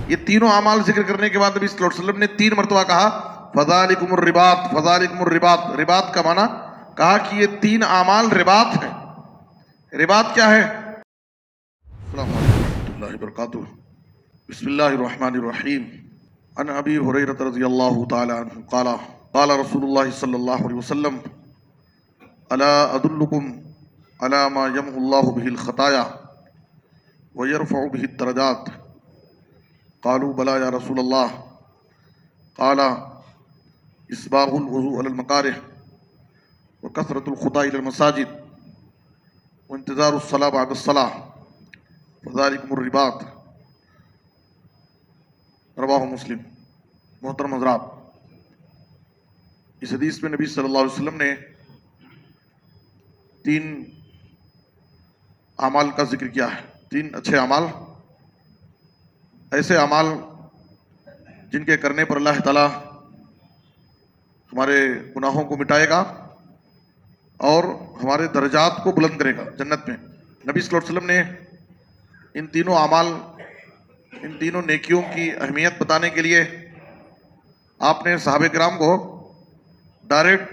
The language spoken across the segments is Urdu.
یہ تینوں اعمال ذکر کرنے کے بعد نبی صلی اللہ علیہ وسلم نے 3 مرتبہ کہا فذالکم الرباط، فذالکم الرباط۔ رباط کا معنی کہا کہ یہ 3 اعمال رباط ہیں۔ رباط کیا ہے؟ السلام علیکم ورحمۃ اللہ وبرکاتہ۔ بسم اللہ الرحمن الرحیم۔ عن ابی ہریرہ رضی اللہ تعالی عنہ قال قال رسول اللہ صلی اللہ علیہ وسلم الا ادلکم علی ما یمحو اللہ بہ الخطایا ویرفع بہ الدرجات قالوا بلى یا رسول اللہ قال اسباغ الوضوء علی المکارہ وکثرۃ الخطا الی المساجد وانتظار الصلاة بعد الصلاة فذلکم الرباط، رواہ مسلم۔ محترم حضرات، اس حدیث میں نبی صلی اللہ علیہ وسلم نے 3 اعمال کا ذکر کیا ہے، 3 اچھے اعمال، ایسے اعمال جن کے کرنے پر اللہ تعالیٰ ہمارے گناہوں کو مٹائے گا اور ہمارے درجات کو بلند کرے گا جنت میں۔ نبی صلی اللہ علیہ وسلم نے ان تینوں اعمال، ان تینوں نیکیوں کی اہمیت بتانے کے لیے آپ نے صحابہ کرام کو ڈائریکٹ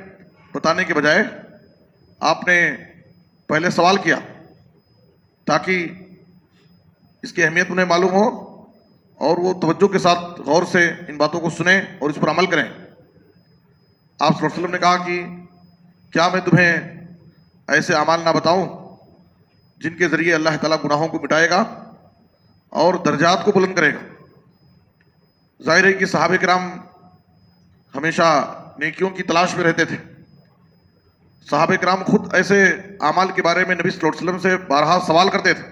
بتانے کے بجائے آپ نے پہلے سوال کیا تاکہ اس کی اہمیت انہیں معلوم ہو اور وہ توجہ کے ساتھ غور سے ان باتوں کو سنیں اور اس پر عمل کریں۔ آپ صلی اللہ علیہ وسلم نے کہا کہ کیا میں تمہیں ایسے اعمال نہ بتاؤں جن کے ذریعے اللہ تعالیٰ گناہوں کو مٹائے گا اور درجات کو بلند کرے گا؟ ظاہر ہے کہ صحابہ کرام ہمیشہ نیکیوں کی تلاش میں رہتے تھے۔ صحابہ کرام خود ایسے اعمال کے بارے میں نبی صلی اللہ علیہ وسلم سے بارہا سوال کرتے تھے،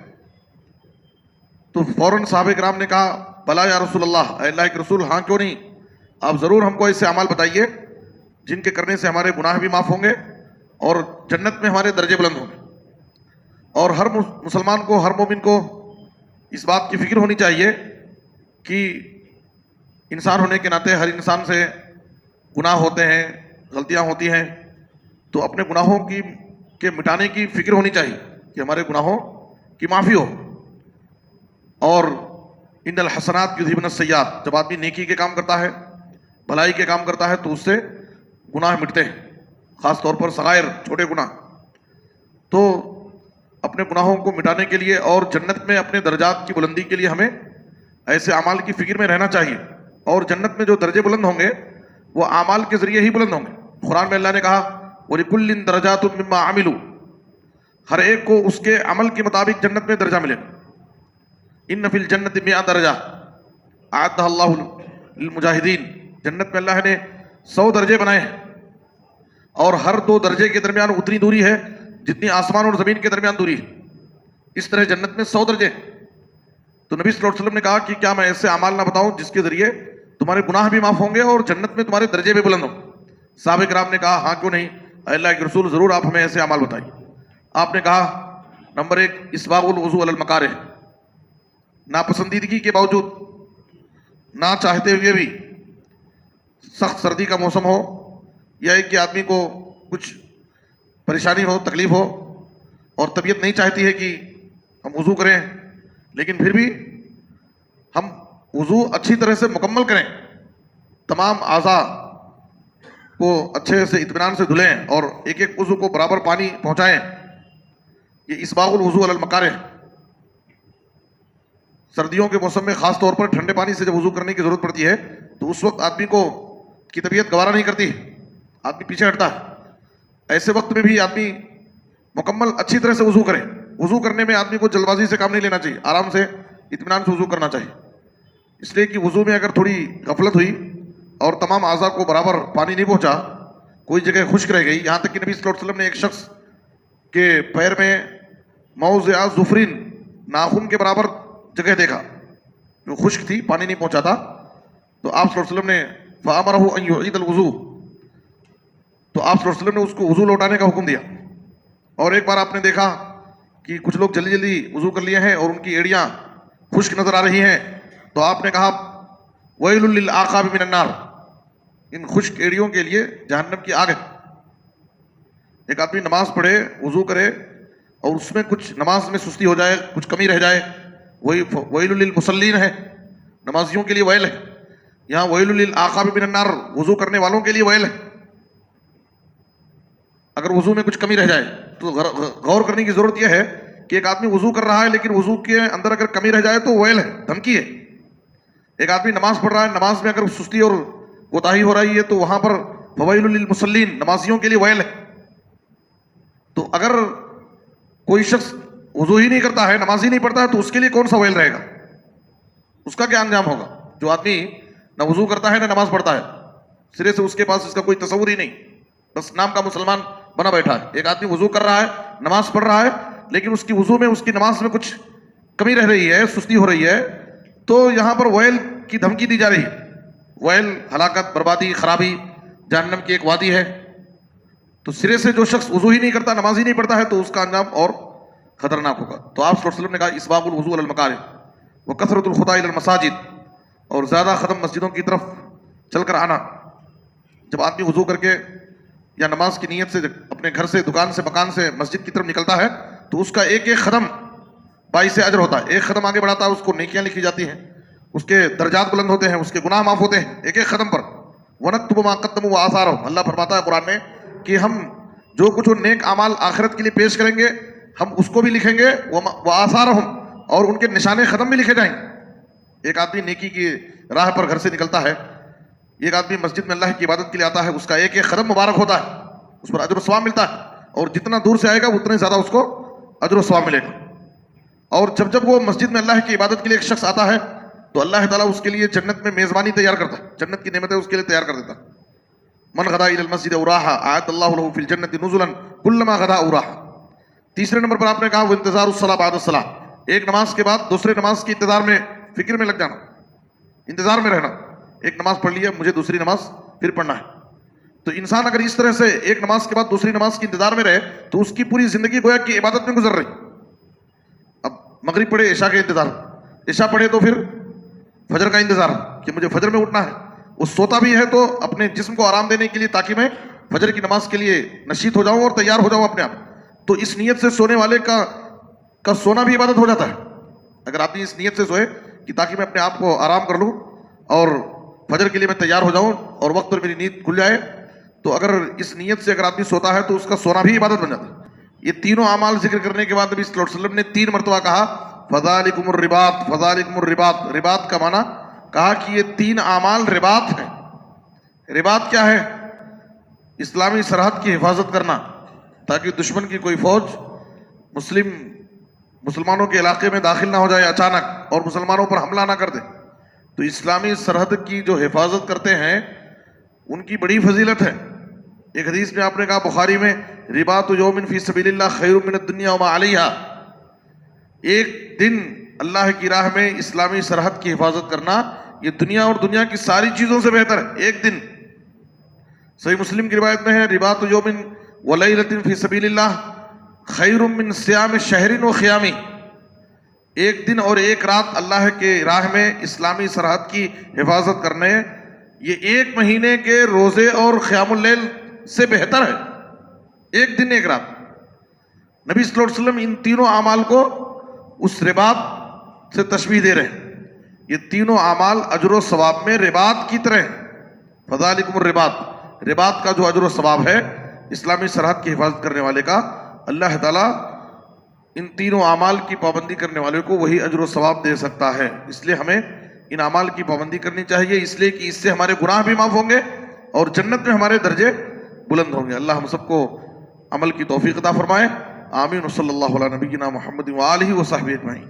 تو فوراً صحابہ کرام نے کہا بلا یا رسول اللہ، اے اللہ کے رسول، ہاں کیوں نہیں، آپ ضرور ہم کو ایسے اعمال بتائیے جن کے کرنے سے ہمارے گناہ بھی معاف ہوں گے اور جنت میں ہمارے درجے بلند ہوں گے۔ اور ہر مسلمان کو، ہر مومن کو اس بات کی فکر ہونی چاہیے کہ انسان ہونے کے ناطے ہر انسان سے گناہ ہوتے ہیں، غلطیاں ہوتی ہیں، تو اپنے گناہوں کے مٹانے کی فکر ہونی چاہیے کہ ہمارے گناہوں کی معافی ہو۔ اور ان الحسنات یذہبن السیئات، جب آدمی نیکی کے کام کرتا ہے، بھلائی کے کام کرتا ہے تو اس سے گناہ مٹتے ہیں، خاص طور پر صغائر، چھوٹے گناہ۔ تو اپنے گناہوں کو مٹانے کے لیے اور جنت میں اپنے درجات کی بلندی کے لیے ہمیں ایسے اعمال کی فکر میں رہنا چاہیے، اور جنت میں جو درجے بلند ہوں گے وہ اعمال کے ذریعے ہی بلند ہوں گے۔ قرآن میں اللہ نے کہا وَلِكُلٍّ دَرَجَاتٌ مِّمَّا عَمِلُوا، ہر ایک کو اس کے عمل کے مطابق جنت میں درجہ ملے گا۔ إِنَّ فِي الْجَنَّةِ 100 درجہ أَعَدَّهَا اللَّهُ لِلْمُجَاهِدِينَ، جنت میں اللہ نے 100 درجے بنائے ہیں، اور ہر 2 درجے کے درمیان اتنی دوری ہے جتنی آسمان اور زمین کے درمیان دوری ہے۔ اس طرح جنت میں 100 درجے۔ تو نبی صلی اللہ علیہ وسلم نے کہا کہ کیا میں ایسے اعمال نہ بتاؤں جس کے ذریعے تمہارے گناہ بھی معاف ہوں گے اور جنت میں تمہارے درجے بھی بلند ہوں؟ صحابہ کرام نے کہا ہاں کیوں نہیں، اے اللہ کے رسول، ضرور آپ ہمیں ایسے اعمال بتائیے۔ آپ نے کہا نمبر 1 اسباغ الوضوء علی المکارہ، ناپسندیدگی کے باوجود، نہ چاہتے ہوئے بھی، سخت سردی کا موسم ہو یا ایک کہ آدمی کو کچھ پریشانی ہو، تکلیف ہو، اور طبیعت نہیں چاہتی ہے کہ ہم وضو کریں، لیکن پھر بھی ہم وضو اچھی طرح سے مکمل کریں، تمام اعضاء کو اچھے سے اطمینان سے دھلیں اور ایک ایک عضو کو برابر پانی پہنچائیں۔ یہ اسباغ الوضوء علی المکارہ۔ سردیوں کے موسم میں خاص طور پر ٹھنڈے پانی سے جب وضو کرنے کی ضرورت پڑتی ہے تو اس وقت آدمی کی طبیعت گوارا نہیں کرتی، آدمی پیچھے ہٹتا ہے۔ ایسے وقت میں بھی آدمی مکمل اچھی طرح سے وضو کرے۔ وضو کرنے میں آدمی کو جلد بازی سے کام نہیں لینا چاہیے، آرام سے اطمینان سے وضو کرنا چاہیے، اس لیے کہ وضو میں اگر تھوڑی غفلت ہوئی اور تمام اعضاء کو برابر پانی نہیں پہنچا، کوئی جگہ خشک رہ گئی، یہاں تک کہ نبی صلی اللہ علیہ وسلم نے ایک شخص کے پیر میں موضع ظفرین، ناخن کے برابر جگہ دیکھا جو خشک تھی، پانی نہیں پہنچا تھا، تو آپ صلی اللہ علیہ وسلم نے فَأَمَرَهُ أَن يُعِيدَ الْوُضُوءَ، تو آپ صلی اللہ علیہ وسلم نے اس کو وضو لوٹانے کا حکم دیا۔ اور ایک بار آپ نے دیکھا کہ کچھ لوگ جلدی جلدی وضو کر لیے ہیں اور ان کی ایڑیاں خشک نظر آ رہی ہیں، تو آپ نے کہا وَيْلٌ لِلْأَعْقَابِ مِنَ النَّارِ، ان خشک ایڑیوں کے لیے جہنم کی آگ ہے۔ ایک آدمی نماز پڑھے، وضو کرے، اور اس میں کچھ نماز میں سستی ہو جائے، کچھ کمی رہ جائے، وہی وَيْلٌ لِلْمُصَلِّينَ ہے، نمازیوں کے لیے ویل ہے. یہاں ویل للعقاب من النار وضو کرنے والوں کے لیے ویل ہے. اگر وضو میں کچھ کمی رہ جائے تو غور کرنے کی ضرورت یہ ہے کہ ایک آدمی وضو کر رہا ہے لیکن وضو کے اندر اگر کمی رہ جائے تو ویل ہے، دھمکی ہے. ایک آدمی نماز پڑھ رہا ہے، نماز میں اگر سستی اور کوتاہی ہو رہی ہے تو وہاں پر فویل للمصلین نمازیوں کے لیے ویل ہے. تو اگر کوئی شخص وضو ہی نہیں کرتا ہے، نماز ہی نہیں پڑھتا ہے، تو اس کے لیے کون سا ویل رہے گا؟ اس کا کیا انجام ہوگا؟ جو آدمی نہ وضو کرتا ہے نہ نماز پڑھتا ہے، سرے سے اس کے پاس اس کا کوئی تصور ہی نہیں، بس نام کا مسلمان بنا بیٹھا ہے. ایک آدمی وضو کر رہا ہے، نماز پڑھ رہا ہے، لیکن اس کی وضو میں، اس کی نماز میں کچھ کمی رہ رہی ہے، سستی ہو رہی ہے، تو یہاں پر ویل کی دھمکی دی جا رہی ہے. ویل ہلاکت، بربادی، خرابی، جہنم کی ایک وادی ہے. تو سرے سے جو شخص وضو ہی نہیں کرتا، نماز ہی نہیں پڑھتا ہے، تو اس کا انجام اور خطرناک ہوگا. تو آپ صلی اللہ علیہ وسلم نے کہا اسباغ الوضوء علی المکارہ وکثرۃ الخطا الی المساجد، اور زیادہ قدم مسجدوں کی طرف چل کر آنا. جب آدمی وضو کر کے یا نماز کی نیت سے اپنے گھر سے، دکان سے، مکان سے مسجد کی طرف نکلتا ہے تو اس کا ایک ایک قدم باعث اجر ہوتا ہے. ایک قدم آگے بڑھاتا ہے اس کو نیکیاں لکھی جاتی ہیں، اس کے درجات بلند ہوتے ہیں، اس کے گناہ معاف ہوتے ہیں ایک ایک قدم پر. وَنَكْتُبُ مَا قَدَّمُوا وَآثَارَهُمْ، اللہ فرماتا ہے قرآن میں کہ ہم جو کچھ وہ نیک اعمال آخرت کے لیے پیش کریں گے ہم اس کو بھی لکھیں گے. وَآثَارَهُمْ، اور ان کے نشان قدم بھی لکھے جائیں گے. ایک آدمی نیکی کی راہ پر گھر سے نکلتا ہے، ایک آدمی مسجد میں اللہ کی عبادت کے لیے آتا ہے، اس کا ایک ایک قدم مبارک ہوتا ہے، اس پر اجر و ثواب ملتا ہے، اور جتنا دور سے آئے گا اتنا زیادہ اس کو اجر و ثواب ملے گا. اور جب وہ مسجد میں اللہ کی عبادت کے لیے ایک شخص آتا ہے تو اللہ تعالیٰ اس کے لیے جنت میں میزبانی تیار کرتا ہے، جنت کی نعمتیں اس کے لیے تیار کر دیتا ہے. من غدا الی المسجد او راحا اعد اللہ له فی الجنت نزلا کلما غدا او راحا. تیسرے نمبر پر آپ نے کہا وہ انتظار الصلاۃ بعد الصلاۃ، ایک نماز کے بعد دوسرے نماز کے انتظار میں، فکر میں لگ جانا، انتظار میں رہنا. ایک نماز پڑھ لی ہے، مجھے دوسری نماز پھر پڑھنا ہے. تو انسان اگر اس طرح سے ایک نماز کے بعد دوسری نماز کے انتظار میں رہے تو اس کی پوری زندگی گویا کہ عبادت میں گزر رہی. اب مغرب پڑھے، عشاء کا انتظار، عشاء پڑھے تو پھر فجر کا انتظار کہ مجھے فجر میں اٹھنا ہے. وہ سوتا بھی ہے تو اپنے جسم کو آرام دینے کے لیے تاکہ میں فجر کی نماز کے لیے نشیط ہو جاؤں اور تیار ہو جاؤں اپنے آپ. تو اس نیت سے سونے والے کا سونا بھی عبادت ہو جاتا ہے. اگر آدمی اس نیت سے سوئے کہ تاکہ میں اپنے آپ کو آرام کر لوں اور فجر کے لیے میں تیار ہو جاؤں اور وقت پر میری نیند کھل جائے، تو اگر اس نیت سے اگر آدمی سوتا ہے تو اس کا سونا بھی عبادت بن جاتا ہے. یہ تینوں اعمال ذکر کرنے کے بعد نبی صلی اللہ علیہ وسلم نے 3 مرتبہ کہا فذالکم الرباط، فذالکم الرباط. رباط کا معنی کہا کہ یہ 3 اعمال رباط ہیں. رباط کیا ہے؟ اسلامی سرحد کی حفاظت کرنا تاکہ دشمن کی کوئی فوج مسلمانوں کے علاقے میں داخل نہ ہو جائے اچانک اور مسلمانوں پر حملہ نہ کر دے. تو اسلامی سرحد کی جو حفاظت کرتے ہیں ان کی بڑی فضیلت ہے. ایک حدیث میں آپ نے کہا بخاری میں رباط یوم فی سبیل اللہ خیر من الدنیا وما علیہا، ایک دن اللہ کی راہ میں اسلامی سرحد کی حفاظت کرنا یہ دنیا اور دنیا کی ساری چیزوں سے بہتر ہے. ایک دن. صحیح مسلم کی روایت میں ہے رباط یوم ولیلۃ فی سبیل اللہ خیر من صیام شہر و خیام، ایک دن اور ایک رات اللہ کے راہ میں اسلامی سرحد کی حفاظت کرنے یہ 1 مہینے کے روزے اور قیام اللیل سے بہتر ہے. ایک دن ایک رات. نبی صلی اللہ علیہ وسلم ان تینوں اعمال کو اس رباط سے تشبیہ دے رہے ہیں. یہ تینوں اعمال اجر و ثواب میں رباط کی طرح ہیں. فذالکم الرباط، رباط کا جو اجر و ثواب ہے اسلامی سرحد کی حفاظت کرنے والے کا، اللہ تعالیٰ ان تینوں اعمال کی پابندی کرنے والے کو وہی اجر و ثواب دے سکتا ہے. اس لیے ہمیں ان اعمال کی پابندی کرنی چاہیے، اس لیے کہ اس سے ہمارے گناہ بھی معاف ہوں گے اور جنت میں ہمارے درجے بلند ہوں گے. اللہ ہم سب کو عمل کی توفیق عطا فرمائے. آمین. صلی اللہ علیہ نبینا محمد وآلہ وصحبہ اجمعین.